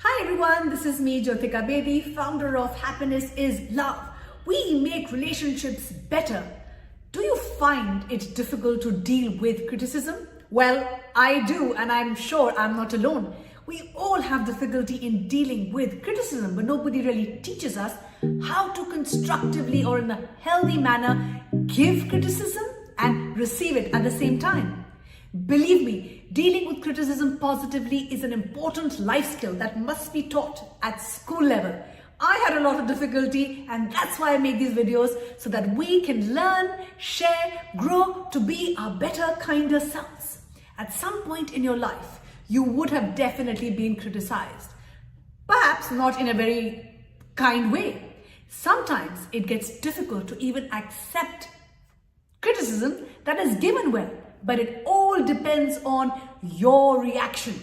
Hi everyone, this is me, Jyotika Bedi, founder of Happiness is Love. We make relationships better. Do you find it difficult to deal with criticism? Well, I do, and I'm sure I'm not alone. We all have difficulty in dealing with criticism, but nobody really teaches us how to constructively or in a healthy manner give criticism and receive it at the same time. Believe me, dealing with criticism positively is an important life skill that must be taught at school level. I had a lot of difficulty, and that's why I make these videos, so that we can learn, share, grow to be our better, kinder selves. At some point in your life, you would have definitely been criticized. Perhaps not in a very kind way. Sometimes it gets difficult to even accept criticism that is given well. But it all depends on your reaction.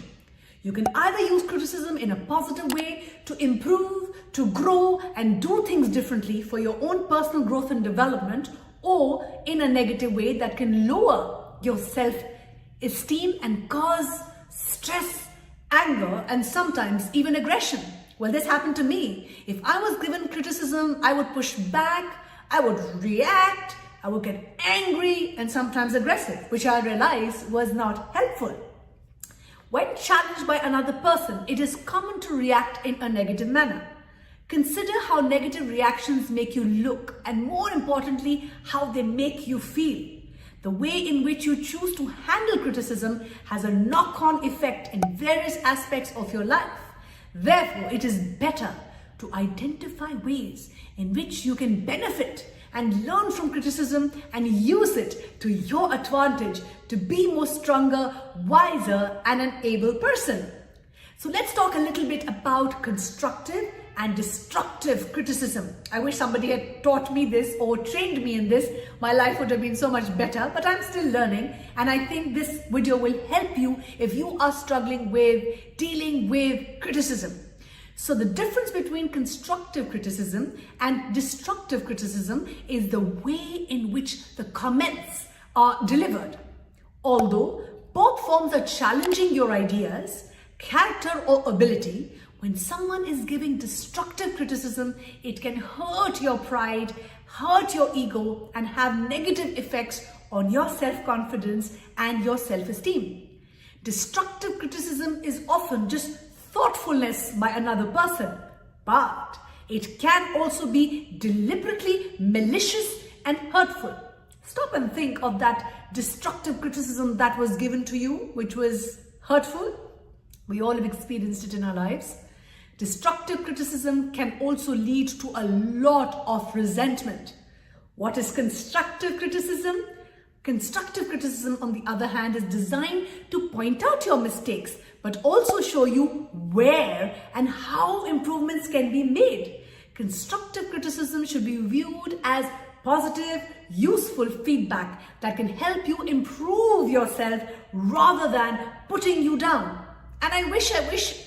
You can either use criticism in a positive way to improve, to grow and do things differently for your own personal growth and development, or in a negative way that can lower your self-esteem and cause stress, anger, and sometimes even aggression. Well, this happened to me. If I was given criticism, I would push back, I would react, I would get angry and sometimes aggressive, which I realized was not helpful. When challenged by another person, it is common to react in a negative manner. Consider how negative reactions make you look, and more importantly, how they make you feel. The way in which you choose to handle criticism has a knock-on effect in various aspects of your life. Therefore, it is better to identify ways in which you can benefit and learn from criticism and use it to your advantage to be more stronger, wiser, and an able person. So let's talk a little bit about constructive and destructive criticism. I wish somebody had taught me this or trained me in this. My life would have been so much better, but I'm still learning. And I think this video will help you if you are struggling with dealing with criticism. So the difference between constructive criticism and destructive criticism is the way in which the comments are delivered. Although both forms are challenging your ideas, character or ability, when someone is giving destructive criticism, it can hurt your pride, hurt your ego, and have negative effects on your self-confidence and your self-esteem. Destructive criticism is often just thoughtfulness by another person, but it can also be deliberately malicious and hurtful. Stop and think of that destructive criticism that was given to you, which was hurtful. We all have experienced it in our lives. Destructive criticism can also lead to a lot of resentment. What is constructive criticism? Constructive criticism, on the other hand, is designed to point out your mistakes, but also show you where and how improvements can be made. Constructive criticism should be viewed as positive, useful feedback that can help you improve yourself rather than putting you down. And I wish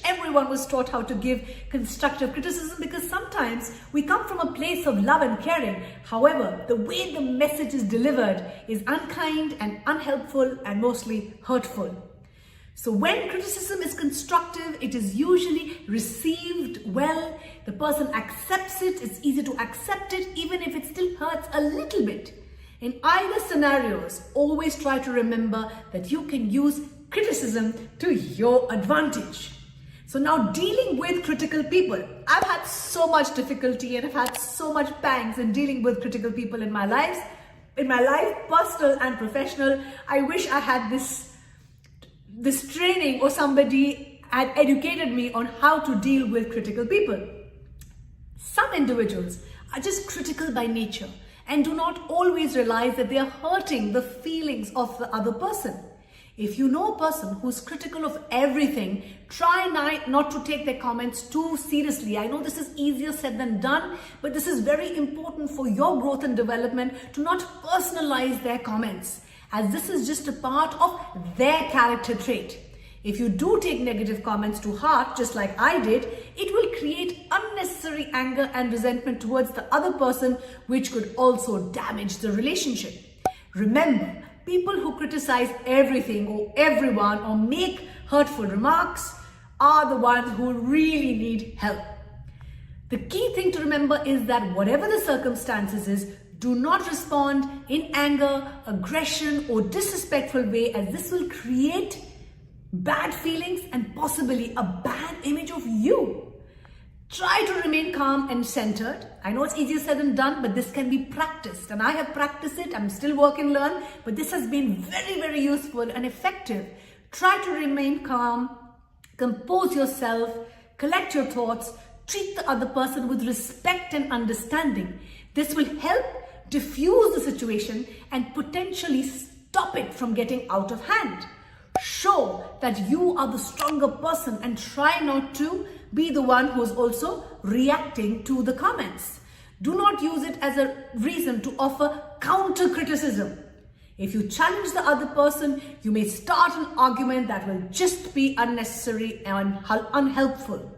everyone was taught how to give constructive criticism, because sometimes we come from a place of love and caring. However, the way the message is delivered is unkind and unhelpful and mostly hurtful. So when criticism is constructive, it is usually received well. The person accepts it. It's easy to accept it, even if it still hurts a little bit. In either scenarios, always try to remember that you can use criticism to your advantage. So now, dealing with critical people. I've had so much difficulty and I've had so much pangs in dealing with critical people in my life, personal and professional. I wish I had this training, or somebody had educated me on how to deal with critical people. Some individuals are just critical by nature and do not always realize that they are hurting the feelings of the other person. If you know a person who's critical of everything, try not to take their comments too seriously. I know this is easier said than done, but this is very important for your growth and development, to not personalize their comments, as this is just a part of their character trait. If you do take negative comments to heart, just like I did, it will create unnecessary anger and resentment towards the other person, which could also damage the relationship. Remember, people who criticize everything or everyone or make hurtful remarks are the ones who really need help. The key thing to remember is that whatever the circumstances is, do not respond in anger, aggression, or disrespectful way, as this will create bad feelings and possibly a bad image of you. Try to remain calm and centered. I know it's easier said than done, but this can be practiced, and I have practiced it. I'm still work and learn, but this has been very, very useful and effective. Try to remain calm, compose yourself, collect your thoughts, treat the other person with respect and understanding. This will help diffuse the situation and potentially stop it from getting out of hand. Show that you are the stronger person and try not to be the one who's also reacting to the comments. Do not use it as a reason to offer counter criticism. If you challenge the other person, you may start an argument that will just be unnecessary and unhelpful.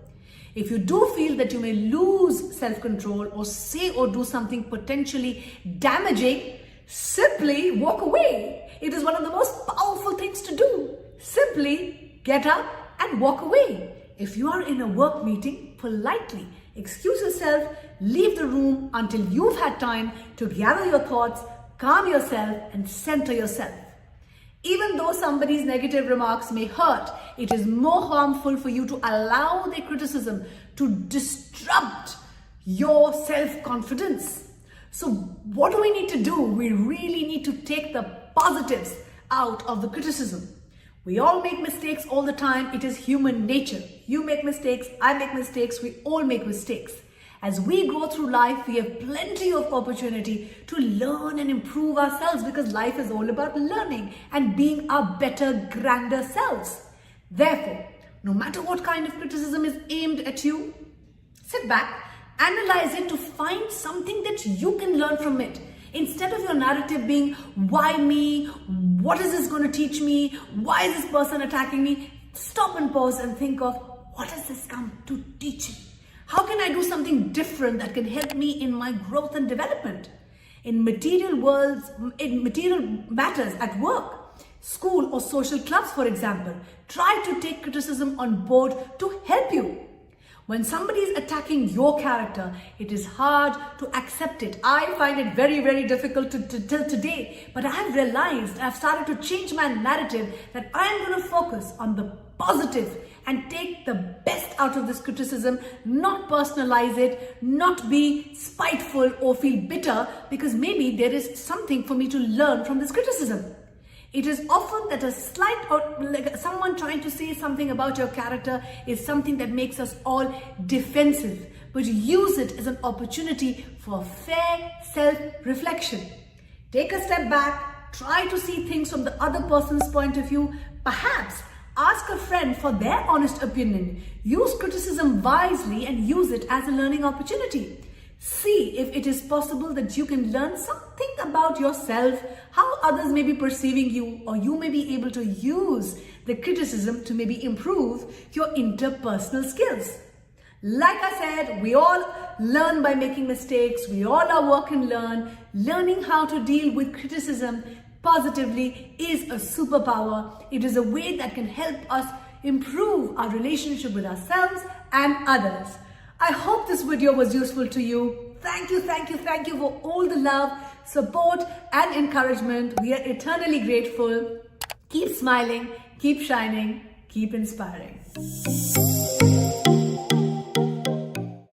If you do feel that you may lose self-control or say or do something potentially damaging, simply walk away. It is one of the most powerful things to do. Simply get up and walk away. If you are in a work meeting, politely excuse yourself, leave the room until you've had time to gather your thoughts, calm yourself, and center yourself. Even though somebody's negative remarks may hurt, it is more harmful for you to allow their criticism to disrupt your self-confidence. So what do we need to do? We really need to take the positives out of the criticism. We all make mistakes all the time. It is human nature. You make mistakes, I make mistakes, we all make mistakes. As we go through life, we have plenty of opportunity to learn and improve ourselves, because life is all about learning and being our better, grander selves. Therefore, no matter what kind of criticism is aimed at you, sit back, analyze it to find something that you can learn from it. Instead of your narrative being, why me? What is this going to teach me? Why is this person attacking me? Stop and pause and think of, what has this come to teach me? How can I do something different that can help me in my growth and development? In material matters at work, school or social clubs, for example, try to take criticism on board to help you. When somebody is attacking your character, it is hard to accept it. I find it very, very difficult till today. But I have realized, I've started to change my narrative, that I am going to focus on the positive and take the best out of this criticism, not personalize it, not be spiteful or feel bitter, because maybe there is something for me to learn from this criticism. It is often that a slight, or like someone trying to say something about your character, is something that makes us all defensive, but use it as an opportunity for fair self-reflection. Take a step back, try to see things from the other person's point of view, perhaps ask a friend for their honest opinion. Use criticism wisely and use it as a learning opportunity. See if it is possible that you can learn something about yourself, how others may be perceiving you, or you may be able to use the criticism to maybe improve your interpersonal skills. Like I said, we all learn by making mistakes. We all are work and learn. Learning how to deal with criticism positively is a superpower. It is a way that can help us improve our relationship with ourselves and others. I hope this video was useful to you. Thank you for all the love, support and encouragement. We are eternally grateful. Keep smiling, keep shining, keep inspiring.